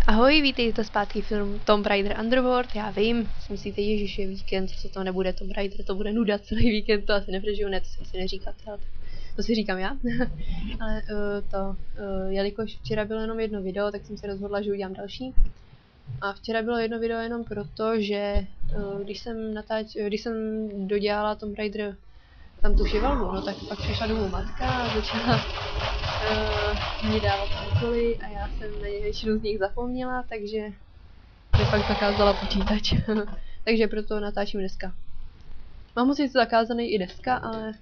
Ahoj, vítejte zpátky film Tomb Raider Underworld. Já vím, si myslíte, ježiš, je víkend, co to nebude Tomb Raider, to bude nuda celý víkend, to asi nepřežiju, ne, to si asi neříkáte, ale to si říkám já. Ale jelikož včera bylo jenom jedno video, tak jsem se rozhodla, že udělám další. A včera bylo jedno video jenom proto, že když jsem dodělala Tomb Raider tam tu šivalnu, no tak pak přišla domů matka a začala mě dávat úkoly a já jsem na většinu z nich zapomněla, takže mi pak zakázala počítač. Takže proto natáčím dneska. Mám moc něco zakázaný i dneska, ale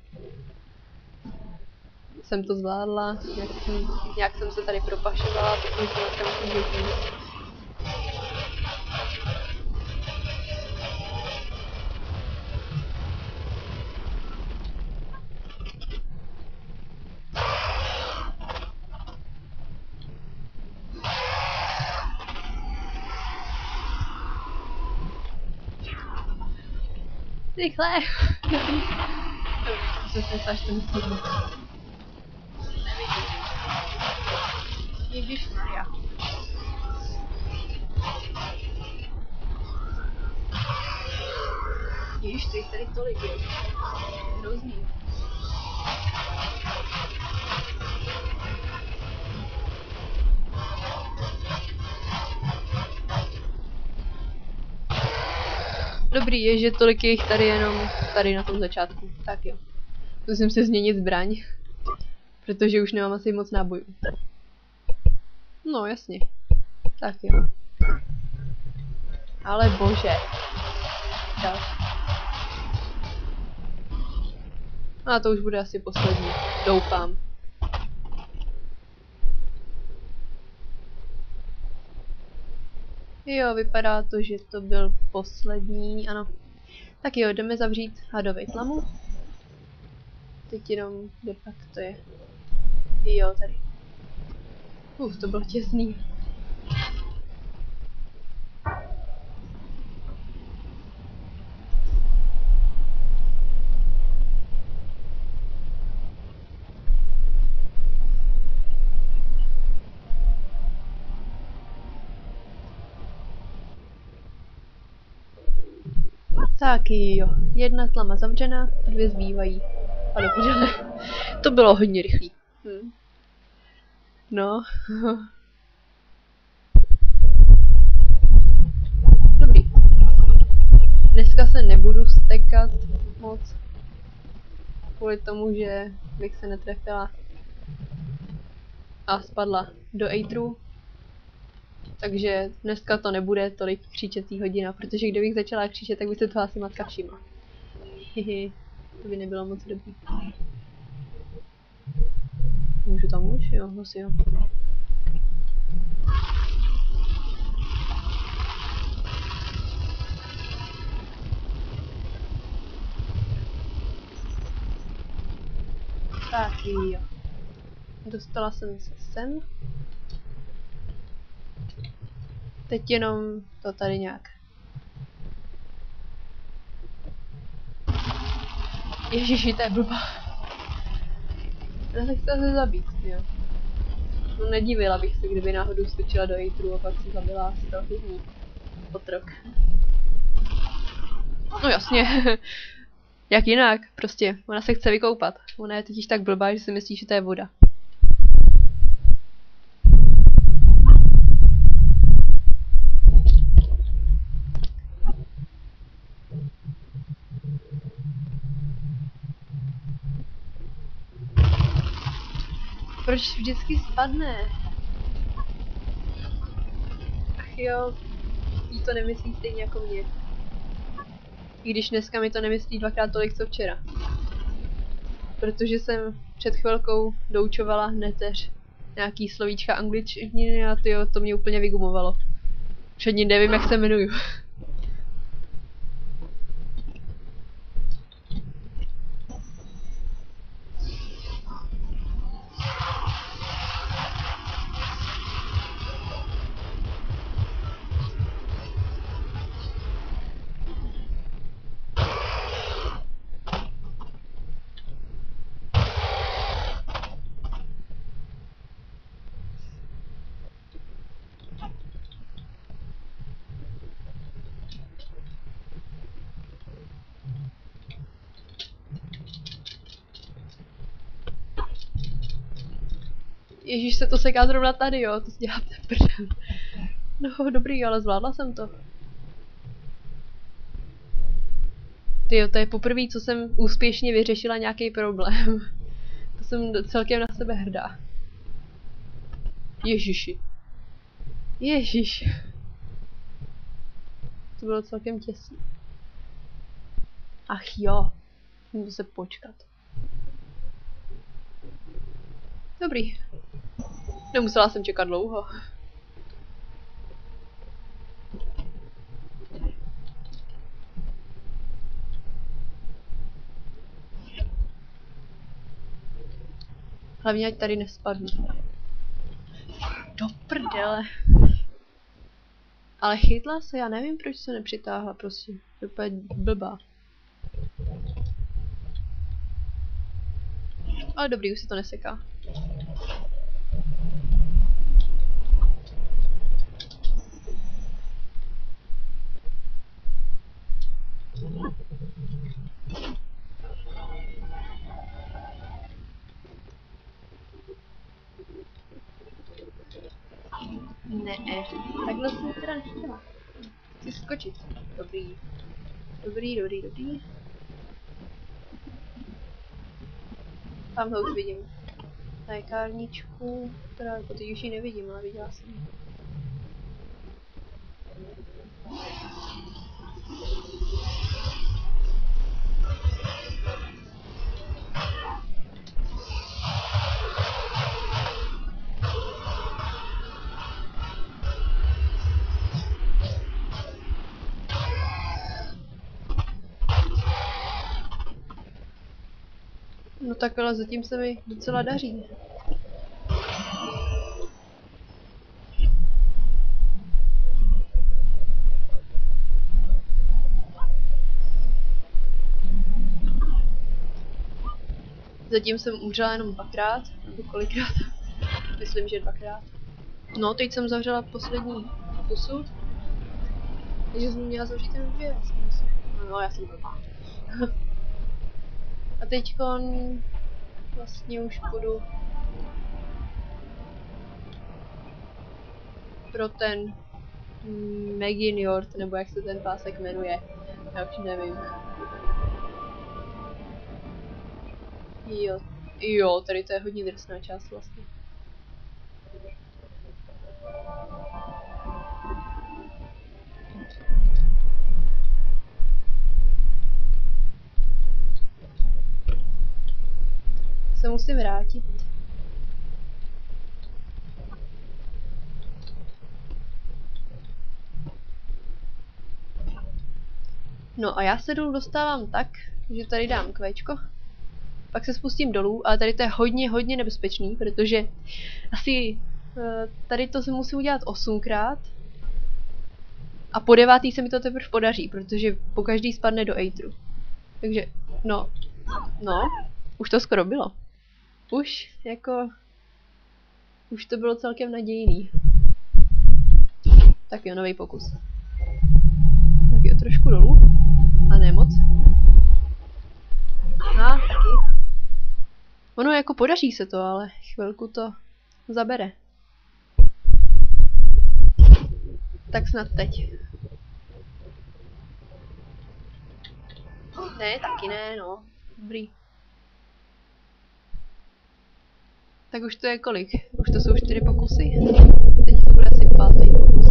jsem to zvládla, nějak jsem se tady propašovala, tak jsem se dneska myslím, že rychle! Jsem se až ten stůl. Ježišmarja. Ježiš, to jich tady tolik je. Hrozný. Dobrý je, že tolik je jich tady jenom tady na tom začátku. Tak jo. Musím si změnit zbraň. Protože už nemám asi moc nábojů. No jasně. Tak jo. Ale bože. Další. A to už bude asi poslední. Doufám. Jo, vypadá to, že to byl poslední, ano. Tak jo, jdeme zavřít hadovej tlamu. Teď jenom, kde pak to je? Jo, tady. To bylo těsný. Tak jo, jedna tlama zavřena, dvě zbývají. A dobře, to bylo hodně rychlý. No. Dobrý. Dneska se nebudu stekat moc. Kvůli tomu, že bych se netrefila a spadla do ejtru. Takže dneska to nebude tolik křičecí hodina, protože kdybych začala křičet, tak by se toho asi matka všimla. Hihi, to by nebylo moc dobrý. Můžu tam už? Jo, asi jo. Tak jo. Dostala jsem se sem. Teď jenom to tady nějak. Ježiši, to je blbá. Já se chci se zabít, jo. No nedivila bych se, kdyby náhodou skočila do ejtru a pak se zabila asi trochu z ní. Otrok. No jasně. Jak jinak, prostě. Ona se chce vykoupat. Ona je totiž tak blbá, že si myslí, že to je voda. Proč vždycky spadne? Ach jo, jí to nemyslí stejně jako mě. I když dneska mi to nemyslí dvakrát tolik, co včera. Protože jsem před chvilkou doučovala neteř nějaký slovíčka angličtiny a tyjo, to mě úplně vygumovalo. Předně nevím, jak se jmenuju. Ježíš, se to seká zrovna tady, jo, to si děláte prdel. No, dobrý, ale zvládla jsem to. Tyjo, to je poprvé, co jsem úspěšně vyřešila nějaký problém. To jsem celkem na sebe hrdá. Ježiši. Ježiš. To bylo celkem těsné. Ach jo. Můžu se počkat. Dobrý. Nemusela jsem čekat dlouho. Hlavně ať tady nespadnu. Do prdele. Ale chytla se, já nevím, proč se nepřitáhla, prostě. To je úplně blbá. Ale dobrý, už se to neseká. Ne, takhle jsem teda nechtěla. Chci skočit. Dobrý. Dobrý. Tamhle už vidím lékárničku, která jako teď už ji nevidím, ale viděla jsem ji. No tak ale zatím se mi docela daří. Zatím jsem umřela jenom dvakrát, nebo kolikrát. Myslím, že dvakrát. No, teď jsem zavřela poslední pusu. Takže jsem měla zavřít jenom dvě, já jsem myslím. No, já jsem blbá. A teďkon vlastně už půjdu pro ten Meginjord, nebo jak se ten pásek jmenuje. Já už nevím. Jo, tady to je hodně drsná část vlastně. Se musím vrátit. No a já se dolů dostávám tak, že tady dám kvéčko. Pak se spustím dolů, ale tady to je hodně nebezpečný, protože asi tady to se musí udělat 8krát. A po 9. se mi to teprve podaří, protože po každý spadne do Aetru. Takže, no, už to skoro bylo. Už to bylo celkem nadějný. Tak jo, nový pokus. Tak jo, trošku dolů. A ne moc. Taky. Ono jako podaří se to, ale chvilku to zabere. Tak snad teď. Ne, taky ne, no. Dobrý. Tak už to je kolik? Už to jsou 4 pokusy? Teď to bude asi 5. pokus.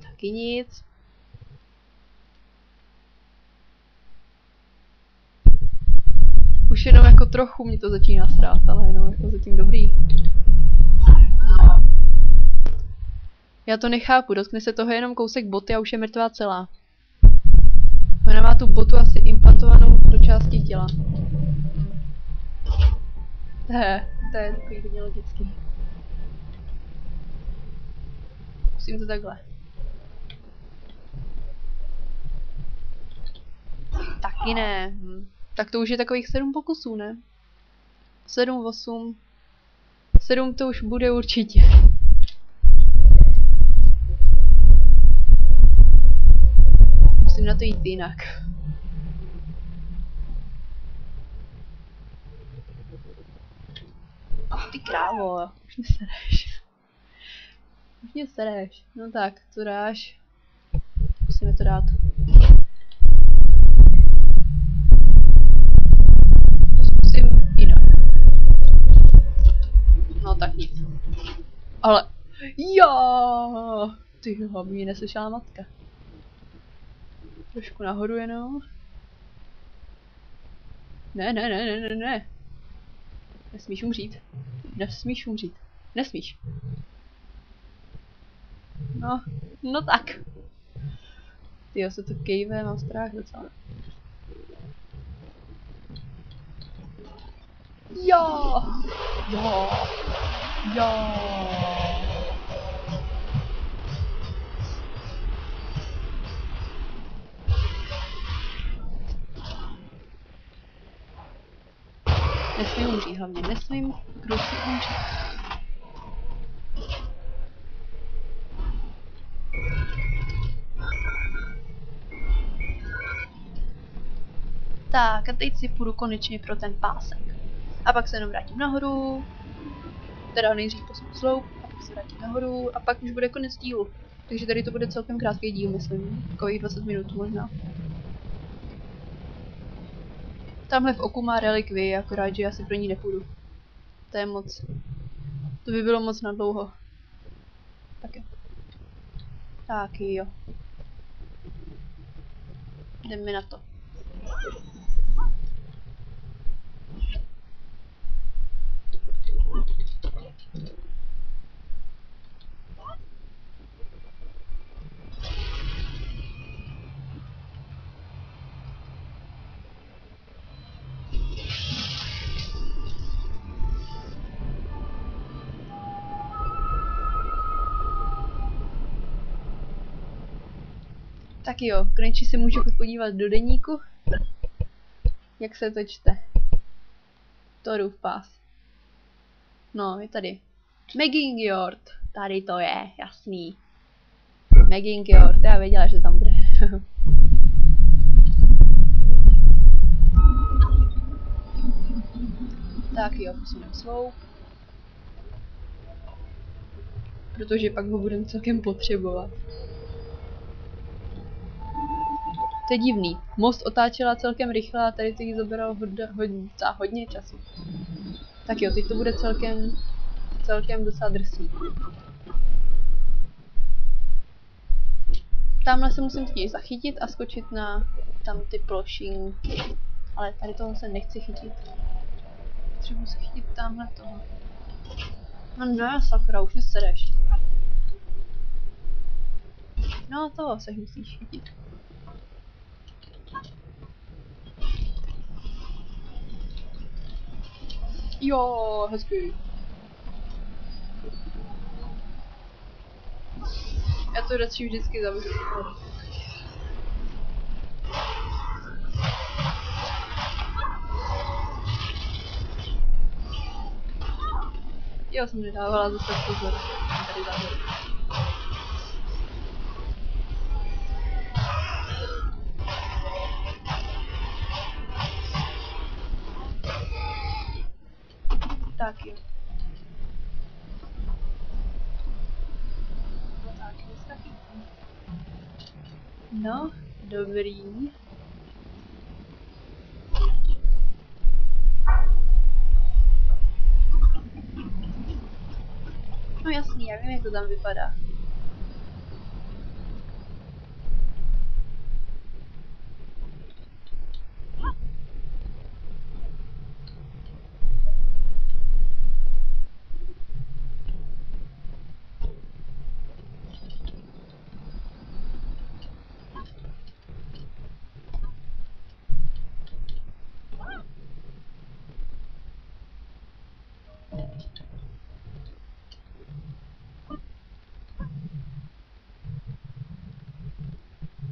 Taky nic. Už jenom jako trochu mě to začíná strát, ale jenom jako zatím dobrý. No. Já to nechápu, dotkne se toho jenom kousek boty a už je mrtvá celá. Ona má tu botu asi implantovanou do části těla. To je takový hodně logický. Musím to takhle. Taky ne. Tak to už je takových 7 pokusů, ne? 7, 8. 7 to už bude určitě. Musím na to jít jinak. krávo, už mě sereš. Už mě sereš. No tak, co dáš? Musíme to dát. Zkusím jinak. No tak nic. Ale... Jo! Ty hlavně mě neslyšela matka. Trošku nahoru jenom. Ne. Nesmíš umřít. Nesmíš umřít. Nesmíš. No tak. Tyjo, se to kejve, mám strach docela. Jo! Nesmím umřít, hlavně nesmím kruci umřít. Tak a teď si půjdu konečně pro ten pásek. A pak se jenom vrátím nahoru. Teda nejdřív posunu sloup, a pak se vrátím nahoru a pak už bude konec dílu. Takže tady to bude celkem krátký díl, myslím. Takových 20 minut možná. Tamhle v oku má relikvii, akorát, že já si pro ní nepůjdu. To je moc. To by bylo moc na dlouho. Tak jo. Tak jo. Jdeme na to. Tak jo, konečně si můžu podívat do deníku. Jak se to čte? Thorův pás. No, je tady. Megingjord. Tady to je, jasný. Megingjord, já věděla, že tam bude. Tak jo, posunem sloup. Protože pak ho budeme celkem potřebovat. To je divný. Most otáčela celkem rychle a tady to jí zabralo hodně času. Tak jo, teď to bude celkem docela drsný. Tamhle se musím teď zachytit a skočit na tam ty plošinky. Ale tady toho se nechci chytit. Třeba se chytit tamhle toho. No ne, sakra, už mě sereš. No toho se musíš chytit. Jo, hezky. Já to radši vždycky zavřu. Jo, jsem nedávala zase pozor. Tady zavřu. Tak jo. No tak, dneska chytím. No, dobrý. No jasný, já vím, jak to tam vypadá.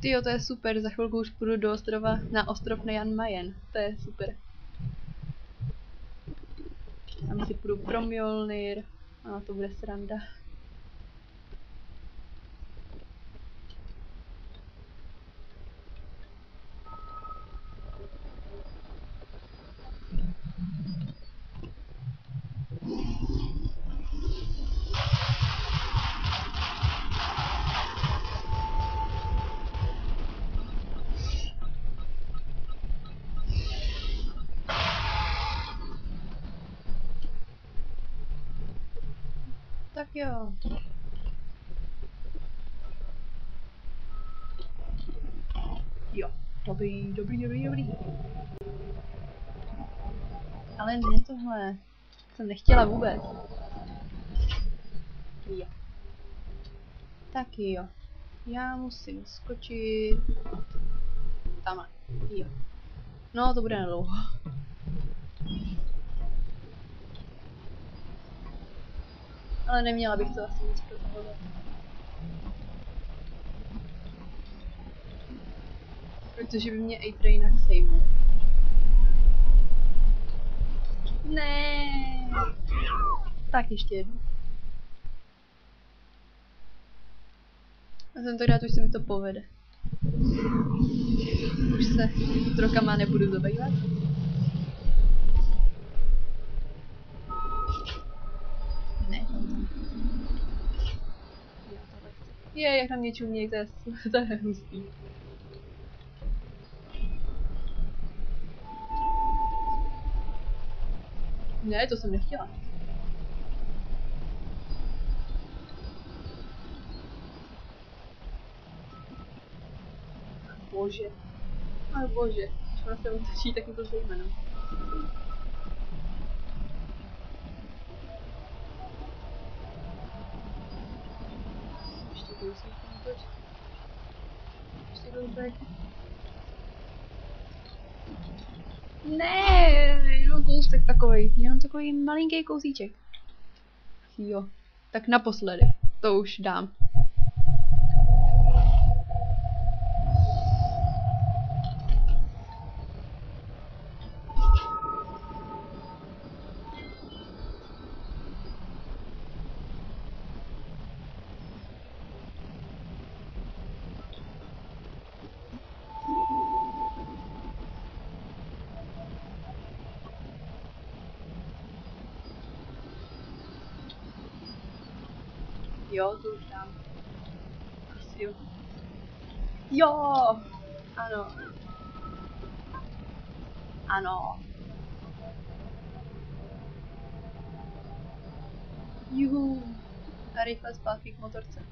Tyjo, to je super, za chvilku už půjdu do ostrova, na ostrov na Jan Mayen, to je super. Tam si půjdu pro Mjolnir, a to bude sranda. Tak jo. Jo, dobrý. Ale ne tohle. Jsem nechtěla vůbec. Jo. Tak jo. Já musím skočit tamhle. Jo. No, to bude nedlouho. Ale neměla bych to asi nic protahovat. Protože by mě April jinak sejmul. Ne. Tak ještě jednou. A tentokrát už se mi to povede. Už se trokama nebudu zabývat. Ne. Jak na mě čumí, to je hustý. Ne, to jsem nechtěla. Bože. Ale bože. Když ona se otočí, tak mi to zejme, no. Ještě kousek otoč. Ještě kousek. Ne, jenom kousek takovej. Jenom takový malinký kousíček. Jo. Tak naposledy. To už dám. Jo, to už dám. Asi jo. Jo! Ano. Ano. Juhu. A rychle zpátky k motorce.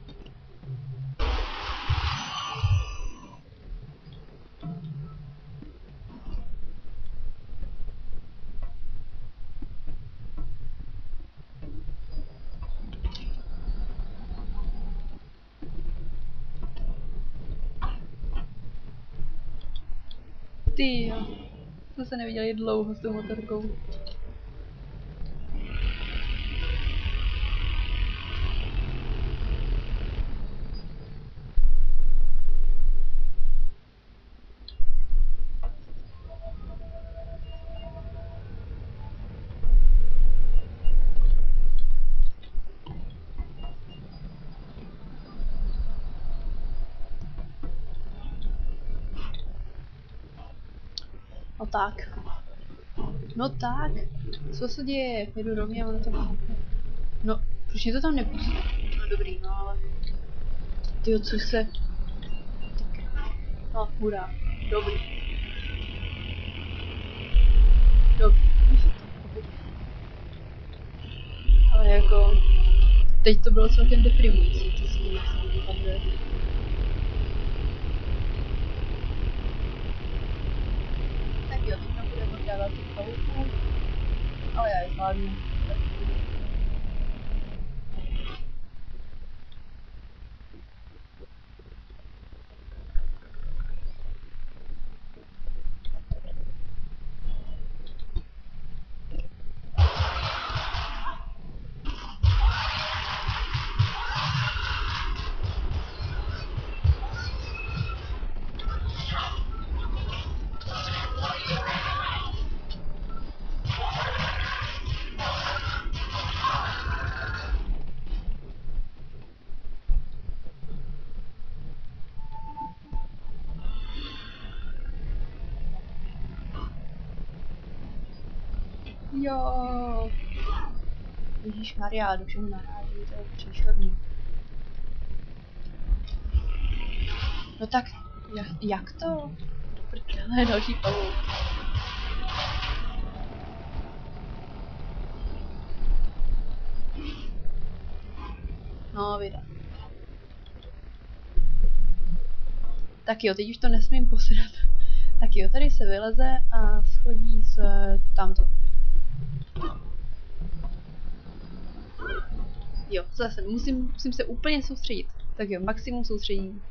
Ty jo. Jsme se neviděli dlouho s tou motorkou. No tak. No tak. Co se děje? Jedu rovně a ono to má. No, proč mě to tam nepustí? No dobrý, no ale... Tyjo, co se... No, hurá. Dobrý. Dobrý. Ale jako... Teď to bylo celkem deprimující, co si jak se to tam jde. Tak jo, teď tam budeme dávat tu chalupu. Ale já je zvládnu. Jo. Ježišmarja, do čeho naráží, to je příšerný. No tak, jak to? Prdele, další pavouk. No, vida. Tak jo, teď už to nesmím posrat. Tak jo, tady se vyleze a schodí se tamto. Jo, zase musím se úplně soustředit. Tak jo, maximum soustředění.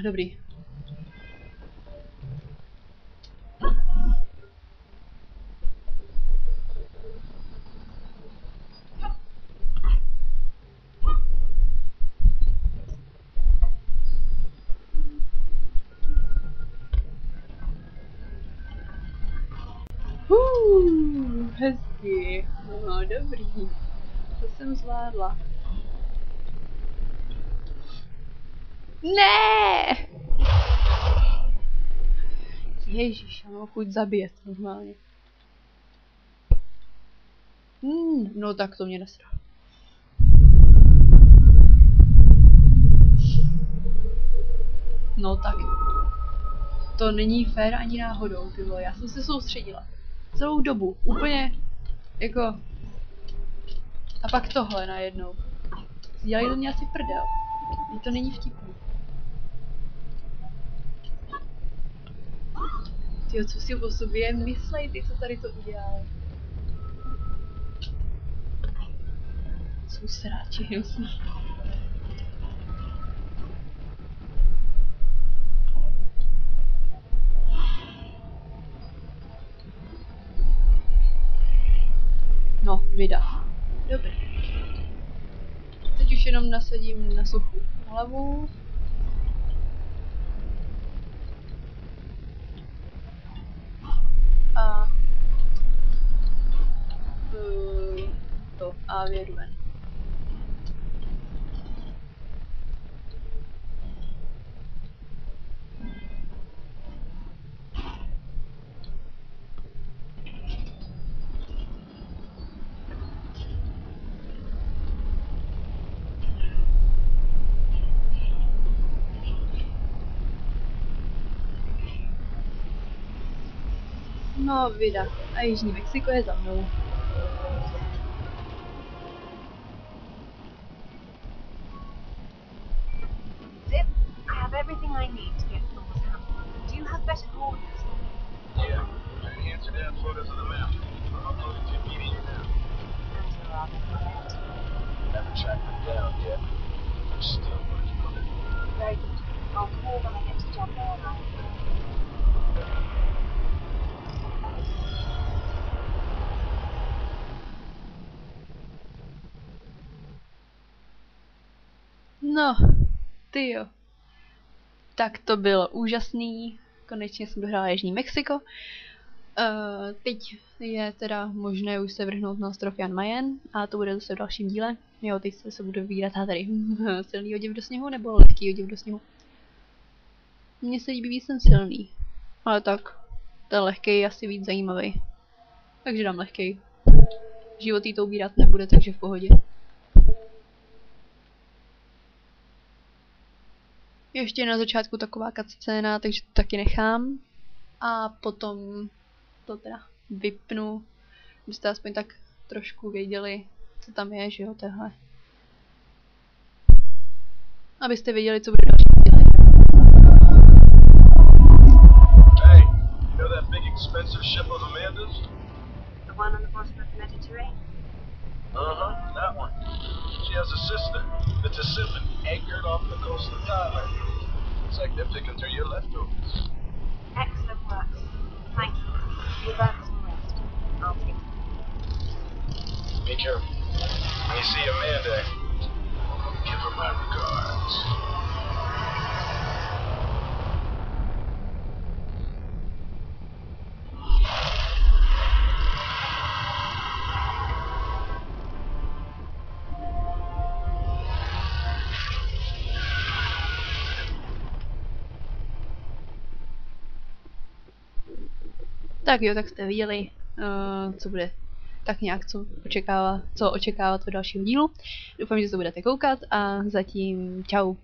Dobrý. Hezky. No, dobrý. To jsem zvládla. Ne! Ježíš, já mám chuť zabíjet normálně. No tak to mě nesrá. No tak. To není fér ani náhodou, ty vole. Já jsem se soustředila. Celou dobu. Úplně jako... A pak tohle najednou. Dělají to mě asi prdel. Teď to není vtipný. Tyjo, co si o sobě myslej, ty, co tady to udělali. Jsou sráči hnusný. No, vida. Dobrý. Teď už jenom nasadím na suchou hlavu. A... A vědu ven. No, vida. A Jižní Mexiko je za mnou. Zip, I have everything I need to get to Northampton. Do you have better coordinates? Yeah, I answered that photos of the map. I'll upload it to immediately now. That's a rather correct. Haven't tracked them down yet. I'm still working on it. Very good. I'll call when I get to John Moore. No, tyjo. Tak to bylo úžasný. Konečně jsem dohrála Jižní Mexiko. Teď je teda možné už se vrhnout na ostrov Jan Mayen a to bude zase v dalším díle. Jo, teď se budu vybírat tady silný oděv do sněhu nebo lehký oděv do sněhu. Mně se líbí víc ten silný, ale tak ten lehký je asi víc zajímavý. Takže dám lehký. Život jí to ubírat nebude, takže v pohodě. Ještě na začátku taková cutscéna, takže to taky nechám. A potom to teda vypnu, abyste aspoň tak trošku věděli, co tam je, že jo, tohle. Abyste věděli, co bude další díly. Hey, you know that big expensive ship of Amanda's? The one on the bottom of the Mediterranean? Uh-huh, that one. She has a sister, the Tisiphon, anchored off the coast of Thailand. It's like they're picking through your leftovers. Excellent work. Thank you. You've earned some rest. I'll take it. Be careful. When you see Amanda, give her my regards. Tak jo, tak jste viděli, co bude tak nějak, co očekávat od dalšího dílu. Doufám, že se budete koukat a zatím čau.